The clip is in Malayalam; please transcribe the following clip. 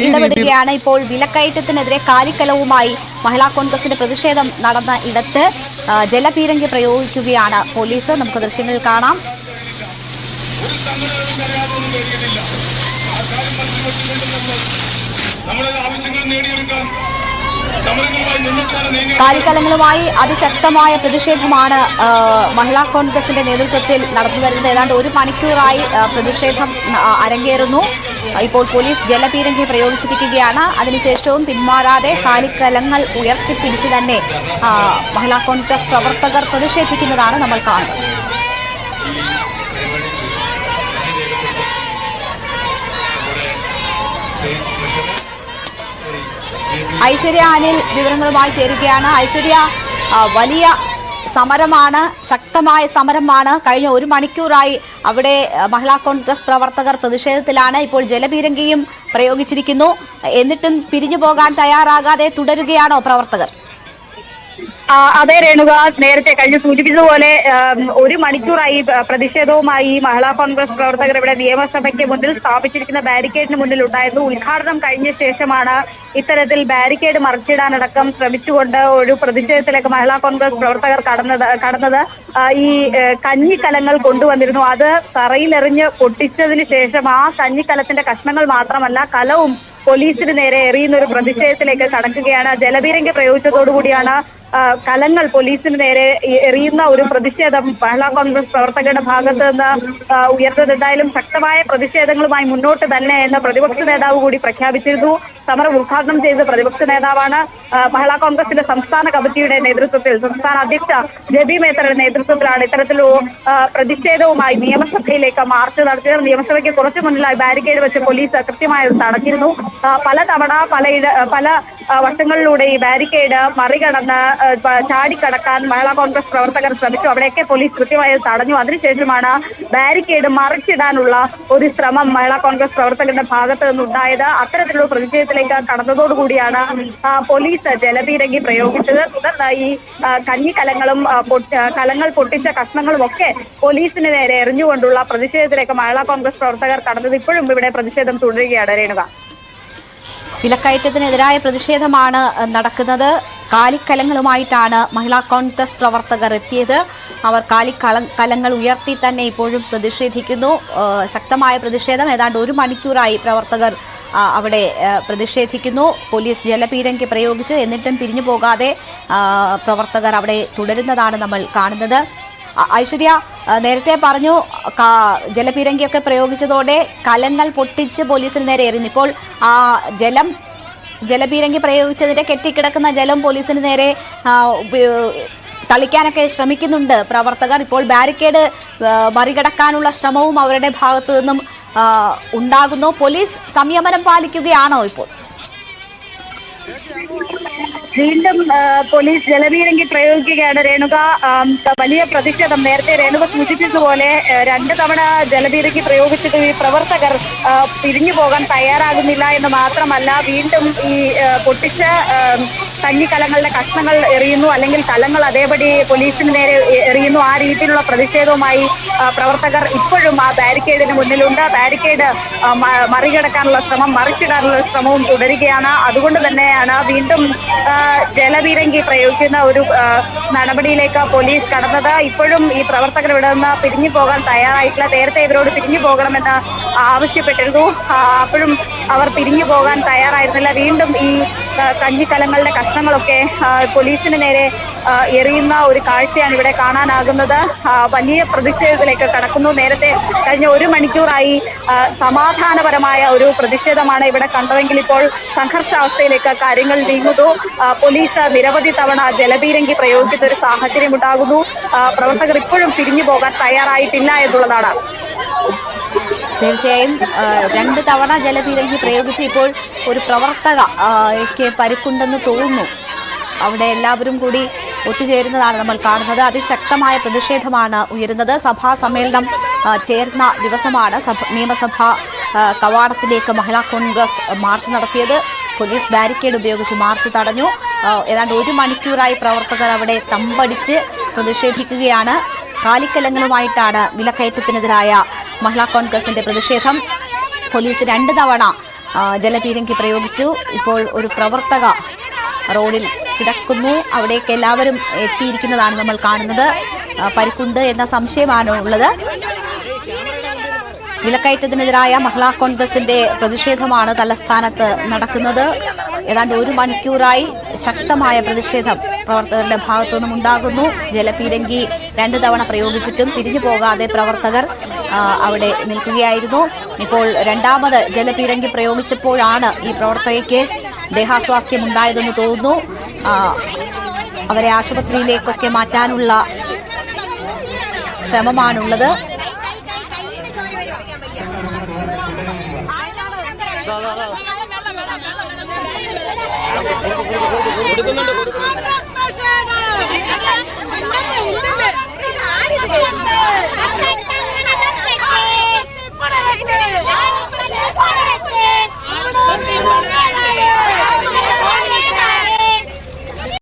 ഇടപെടുകയാണ്. ഇപ്പോൾ വിലക്കയറ്റത്തിനെതിരെ കാലിക്കലവുമായി മഹിളാ കോൺഗ്രസിന്റെ പ്രതിഷേധം നടന്ന ഇടത്ത് ജലപീരങ്കി പ്രയോഗിക്കുകയാണ് പോലീസ്. നമുക്ക് ദൃശ്യങ്ങൾ കാണാം. കാലിക്കലങ്ങളുമായി അതിശക്തമായ പ്രതിഷേധമാണ് മഹിളാ കോൺഗ്രസിന്റെ നേതൃത്വത്തിൽ നടന്നുവരുന്നത്. ഏതാണ്ട് 1 മണിക്കൂറായി പ്രതിഷേധം അരങ്ങേറുന്നു. ഇപ്പോൾ പോലീസ് ജലപീരങ്കി പ്രയോഗിച്ചിരിക്കുകയാണ്. അതിനുശേഷവും പിന്മാറാതെ കാലിക്കലങ്ങൾ ഉയർത്തിപ്പിടിച്ച് തന്നെ മഹിളാ കോൺഗ്രസ് പ്രവർത്തകർ പ്രതിഷേധിക്കുന്നതാണ് നമ്മൾ കാണുന്നത്. ഐശ്വര്യ അനിൽ വിവരങ്ങളുമായി ചേരുകയാണ്. ഐശ്വര്യ, വലിയ സമരമാണ്, ശക്തമായ സമരമാണ്. കഴിഞ്ഞ 1 മണിക്കൂറായി അവിടെ മഹിളാ കോൺഗ്രസ് പ്രവർത്തകർ പ്രതിഷേധത്തിലാണ്. ഇപ്പോൾ ജലപീരങ്കിയും പ്രയോഗിച്ചിരിക്കുന്നു. എന്നിട്ടും പിരിഞ്ഞു പോകാൻ തയ്യാറാകാതെ തുടരുകയാണോ പ്രവർത്തകർ? അതെ രേണുക, നേരത്തെ കഴിഞ്ഞ് സൂചിപ്പിച്ചതുപോലെ 1 മണിക്കൂറായി പ്രതിഷേധവുമായി മഹിളാ കോൺഗ്രസ് പ്രവർത്തകർ ഇവിടെ നിയമസഭയ്ക്ക് മുന്നിൽ സ്ഥാപിച്ചിരിക്കുന്ന ബാരിക്കേഡിന് മുന്നിൽ ഉണ്ടായിരുന്നു. ഉദ്ഘാടനം കഴിഞ്ഞ ശേഷമാണ് ഇത്തരത്തിൽ ബാരിക്കേഡ് മറിച്ചിടാനടക്കം ശ്രമിച്ചുകൊണ്ട് ഒരു പ്രതിഷേധത്തിലേക്ക് മഹിളാ കോൺഗ്രസ് പ്രവർത്തകർ കടന്നത്. ഈ കഞ്ഞിക്കലങ്ങൾ കൊണ്ടുവന്നിരുന്നു. അത് തറയിലെറിഞ്ഞ് പൊട്ടിച്ചതിന് ശേഷം ആ കഞ്ഞിക്കലത്തിന്റെ കഷ്ണങ്ങൾ മാത്രമല്ല, കലവും പോലീസിന് നേരെ എറിയുന്ന ഒരു പ്രതിഷേധത്തിലേക്ക് കടക്കുകയാണ്. ജലപീരങ്കി പ്രയോഗിച്ചതോടുകൂടിയാണ് കലങ്ങൾ പോലീസിന് നേരെ എറിയുന്ന ഒരു പ്രതിഷേധം മഹിളാ കോൺഗ്രസ് പ്രവർത്തകരുടെ ഭാഗത്ത് നിന്ന് ഉയർന്നത്. എന്തായാലും ശക്തമായ പ്രതിഷേധങ്ങളുമായി മുന്നോട്ട് തന്നെ എന്ന് പ്രതിപക്ഷ നേതാവ് കൂടി പ്രഖ്യാപിച്ചിരുന്നു. സമരം ഉദ്ഘാടനം ചെയ്ത പ്രതിപക്ഷ നേതാവാണ്. മഹിളാ കോൺഗ്രസിന്റെ സംസ്ഥാന കമ്മിറ്റിയുടെ നേതൃത്വത്തിൽ, സംസ്ഥാന അധ്യക്ഷ ജബി മേത്തറുടെ നേതൃത്വത്തിലാണ് ഇത്തരത്തിലൊരു പ്രതിഷേധവുമായി നിയമസഭയിലേക്ക് മാർച്ച് നടത്തിയത്. നിയമസഭയ്ക്ക് കുറച്ചു മുന്നിലായി ബാരിക്കേഡ് വെച്ച് പോലീസ് കൃത്യമായി തടഞ്ഞിരുന്നു. പലതവണ പല വശങ്ങളിലൂടെ ഈ ബാരിക്കേഡ് മറികടന്ന് ചാടിക്കടക്കാൻ മഹിളാ കോൺഗ്രസ് പ്രവർത്തകർ ശ്രമിച്ചു. അവിടെയൊക്കെ പോലീസ് കൃത്യമായി തടഞ്ഞു. അതിനുശേഷമാണ് ബാരിക്കേഡ് മറിച്ചിടാനുള്ള ഒരു ശ്രമം മഹിളാ കോൺഗ്രസ് പ്രവർത്തകരുടെ ഭാഗത്ത് നിന്നുണ്ടായത്. അത്തരത്തിലുള്ള പ്രതിഷേധത്തിലേക്ക് കടന്നതോടുകൂടിയാണ് പോലീസ് ജലപീരങ്കി പ്രയോഗിച്ചത്. തുടർന്ന് ഈ കഞ്ഞിക്കലങ്ങളും കലങ്ങൾ പൊട്ടിച്ച കഷ്ണങ്ങളും ഒക്കെ പോലീസിന് നേരെ എറിഞ്ഞുകൊണ്ടുള്ള പ്രതിഷേധത്തിലേക്ക് മഹിളാ കോൺഗ്രസ് പ്രവർത്തകർ കടന്നത്. ഇപ്പോഴും ഇവിടെ പ്രതിഷേധം തുടരുകയാണ് രേണുക. വിലക്കയറ്റത്തിനെതിരായ പ്രതിഷേധമാണ് നടക്കുന്നത്. കാലിക്കലങ്ങളുമായിട്ടാണ് മഹിളാ കോൺഗ്രസ് പ്രവർത്തകർ എത്തിയത്. അവർ കാലിക്കലങ്ങൾ ഉയർത്തി തന്നെ ഇപ്പോഴും പ്രതിഷേധിക്കുന്നു. ശക്തമായ പ്രതിഷേധം. ഏതാണ്ട് 1 മണിക്കൂറായി പ്രവർത്തകർ അവിടെ പ്രതിഷേധിക്കുന്നു. പോലീസ് ജലപീരങ്കി പ്രയോഗിച്ചു. എന്നിട്ടും പിരിഞ്ഞു പോകാതെ പ്രവർത്തകർ അവിടെ തുടരുന്നതാണ് നമ്മൾ കാണുന്നത്. ഐശ്വര്യ, നേരത്തെ പറഞ്ഞു ജലപീരങ്കിയൊക്കെ പ്രയോഗിച്ചതോടെ കലങ്ങൾ പൊട്ടിച്ച് പോലീസിന് നേരെ എറിഞ്ഞു. ഇപ്പോൾ ജലപീരങ്കി പ്രയോഗിച്ചതിന്റെ കെട്ടിക്കിടക്കുന്ന ജലം പോലീസിന് നേരെ തളിക്കാനൊക്കെ ശ്രമിക്കുന്നുണ്ട് പ്രവർത്തകർ. ഇപ്പോൾ ബാരിക്കേഡ് മറികടക്കാനുള്ള ശ്രമവും അവരുടെ ഭാഗത്തു നിന്നും ഉണ്ടാകുന്നു. പോലീസ് സംയമനം പാലിക്കുകയാണോ ഇപ്പോൾ? വീണ്ടും പോലീസ് ജലപീരങ്കി പ്രയോഗിക്കുകയാണ് രേണുക. വലിയ പ്രതിഷേധം. നേരത്തെ രേണുക സൂചിപ്പിച്ചതുപോലെ 2 തവണ ജലപീരങ്കി പ്രയോഗിച്ചിട്ട് ഈ പ്രവർത്തകർ പിരിഞ്ഞു പോകാൻ തയ്യാറാകുന്നില്ല എന്ന് മാത്രമല്ല, വീണ്ടും ഈ പൊട്ടിച്ച കഞ്ഞിക്കലങ്ങളുടെ കഷ്ണങ്ങൾ എറിയുന്നു, അല്ലെങ്കിൽ കലങ്ങൾ അതേപടി പോലീസിന് നേരെ എറിയുന്നു. ആ രീതിയിലുള്ള പ്രതിഷേധവുമായി പ്രവർത്തകർ ഇപ്പോഴും ആ ബാരിക്കേഡിന് മുന്നിലുണ്ട്. ബാരിക്കേഡ് മറികടക്കാനുള്ള ശ്രമം, മറിച്ചിടാനുള്ള ശ്രമവും തുടരുകയാണ്. അതുകൊണ്ട് തന്നെയാണ് വീണ്ടും ജലപീരങ്കി പ്രയോഗിക്കുന്ന ഒരു നടപടിയിലേക്ക് പോലീസ് കടന്നത്. ഇപ്പോഴും ഈ പ്രവർത്തകർ ഇവിടെ നിന്ന് പിരിഞ്ഞു പോകാൻ തയ്യാറായിട്ടില്ല. നേരത്തെ ഇവരോട് പിരിഞ്ഞു പോകണമെന്ന് ആവശ്യപ്പെട്ടിരുന്നു. അപ്പോഴും അവർ പിരിഞ്ഞു പോകാൻ തയ്യാറായിരുന്നില്ല. വീണ്ടും ഈ കഞ്ഞിക്കലങ്ങളുടെ കഷ്ണങ്ങളൊക്കെ പോലീസിന് നേരെ എറിയുന്ന ഒരു കാഴ്ചയാണ് ഇവിടെ കാണാനാകുന്നത്. വലിയ പ്രതിഷേധത്തിലേക്ക് കടക്കുന്നു. നേരത്തെ കഴിഞ്ഞ 1 മണിക്കൂറായി സമാധാനപരമായ ഒരു പ്രതിഷേധമാണ് ഇവിടെ കണ്ടതെങ്കിൽ ഇപ്പോൾ സംഘർഷാവസ്ഥയിലേക്ക് കാര്യങ്ങൾ നീങ്ങുന്നു. പോലീസ് നിരവധി തവണ ജലപീരങ്കി പ്രയോഗിക്കുന്ന ഒരു സാഹചര്യം ഉണ്ടാകുന്നു. പ്രവർത്തകർ ഇപ്പോഴും പിരിഞ്ഞു പോകാൻ തയ്യാറായിട്ടില്ല എന്നുള്ളതാണ്. തീർച്ചയായും 2 തവണ ജലപീരങ്കി പ്രയോഗിച്ച് ഇപ്പോൾ ഒരു പ്രവർത്തകയ്ക്ക് പരിക്കുണ്ടെന്ന് തോന്നുന്നു. അവിടെ എല്ലാവരും കൂടി ഒത്തുചേരുന്നതാണ് നമ്മൾ കാണുന്നത്. അതിശക്തമായ പ്രതിഷേധമാണ് ഉയരുന്നത്. സഭാ സമ്മേളനം ചേർന്ന ദിവസമാണ് നിയമസഭാ കവാടത്തിലേക്ക് മഹിളാ കോൺഗ്രസ് മാർച്ച് നടത്തിയത്. പോലീസ് ബാരിക്കേഡ് ഉപയോഗിച്ച് മാർച്ച് തടഞ്ഞു. ഏതാണ്ട് 1 മണിക്കൂറായി പ്രവർത്തകർ അവിടെ തമ്പടിച്ച് പ്രതിഷേധിക്കുകയാണ്. കാലിക്കലങ്ങളുമായിട്ടാണ് വിലക്കയറ്റത്തിനെതിരായ മഹിളാ കോൺഗ്രസിന്റെ പ്രതിഷേധം. പോലീസ് 2 തവണ ജലപീരങ്കി പ്രയോഗിച്ചു. ഇപ്പോൾ ഒരു പ്രവർത്തക റോഡിൽ കിടക്കുന്നു. അവിടേക്ക് എല്ലാവരും എത്തിയിരിക്കുന്നതാണ് നമ്മൾ കാണുന്നത്. പരിക്കുണ്ട് എന്ന സംശയമാണ് ഉള്ളത്. വിലക്കയറ്റത്തിനെതിരായ മഹിളാ കോൺഗ്രസിന്റെ പ്രതിഷേധമാണ് തലസ്ഥാനത്ത് നടക്കുന്നത്. ഏതാണ്ട് 1 മണിക്കൂറായി ശക്തമായ പ്രതിഷേധം പ്രവർത്തകരുടെ ഭാഗത്തുനിന്നും ഉണ്ടാകുന്നു. ജലപീരങ്കി 2 തവണ പ്രയോഗിച്ചിട്ടും പിരിഞ്ഞു പോകാതെ പ്രവർത്തകർ അവിടെ നിൽക്കുകയായിരുന്നു. ഇപ്പോൾ രണ്ടാമത് ജലപീരങ്കി പ്രയോഗിച്ചപ്പോഴാണ് ഈ പ്രവർത്തകയ്ക്ക് ദേഹാസ്വാസ്ഥ്യം ഉണ്ടായതെന്ന് തോന്നുന്നു. അവരെ ആശുപത്രിയിലേക്കൊക്കെ മാറ്റാനുള്ള ശ്രമമാണുള്ളത്.